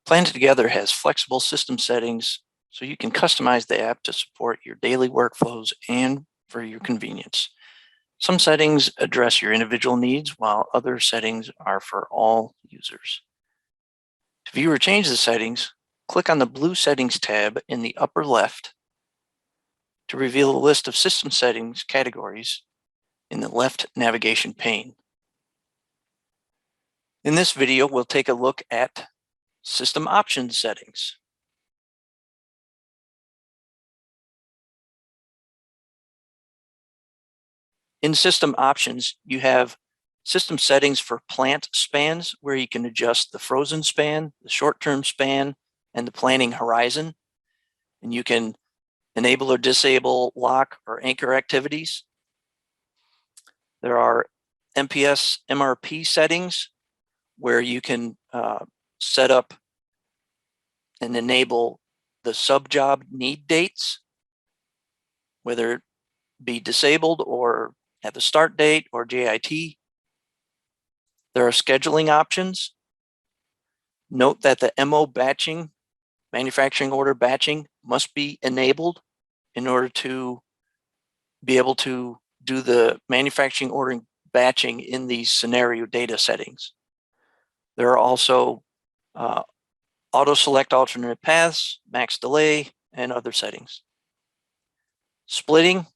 PlanetTogether has flexible system settings so you can customize the app to support your daily workflows and for your convenience. Some settings address your individual needs, while other settings are for all users. To view or change the settings, click on the blue Settings tab in the upper left to reveal a list of system settings categories in the left navigation pane. In this video, we'll take a look at System Options settings. In System Options, you have system settings for plant spans, where you can adjust the frozen span, the short-term span, and the planning horizon. And you can enable or disable lock or anchor activities. There are MPS MRP settings, where you can set up and enable the subjob need dates, whether it be disabled or have a start date or JIT. There are scheduling options. Note that the MO batching, manufacturing order batching, must be enabled in order to be able to do the manufacturing order batching in these scenario data settings. There are also auto select alternate paths, max delay, and other settings. Splitting,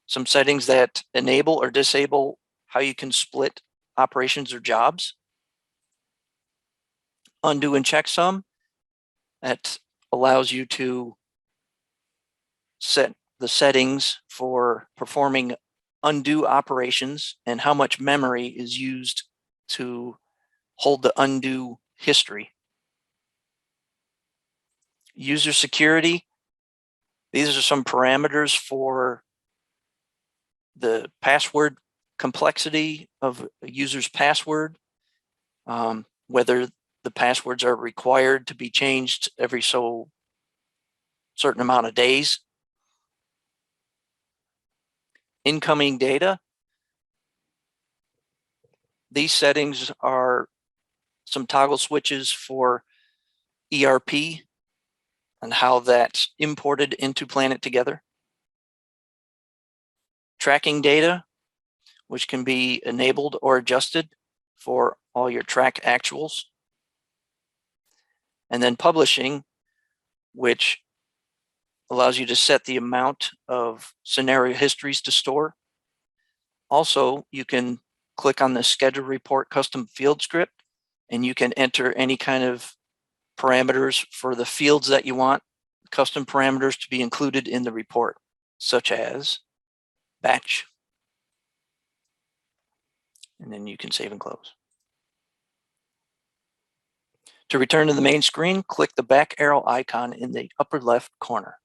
some settings that enable or disable how you can split operations or jobs. Undo and checksum, that allows you to set the settings for performing undo operations and how much memory is used to hold the undo history. User security, these are some parameters for the password complexity of a user's password, whether the passwords are required to be changed every so certain amount of days. Incoming data, these settings are some toggle switches for ERP and how that's imported into PlanetTogether. Tracking data, which can be enabled or adjusted for all your track actuals. And then publishing, which allows you to set the amount of scenario histories to store. Also, you can click on the schedule report custom field script, and you can enter any kind of parameters for the fields that you want custom parameters to be included in the report, such as batch. And then you can save and close. To return to the main screen, click the back arrow icon in the upper left corner.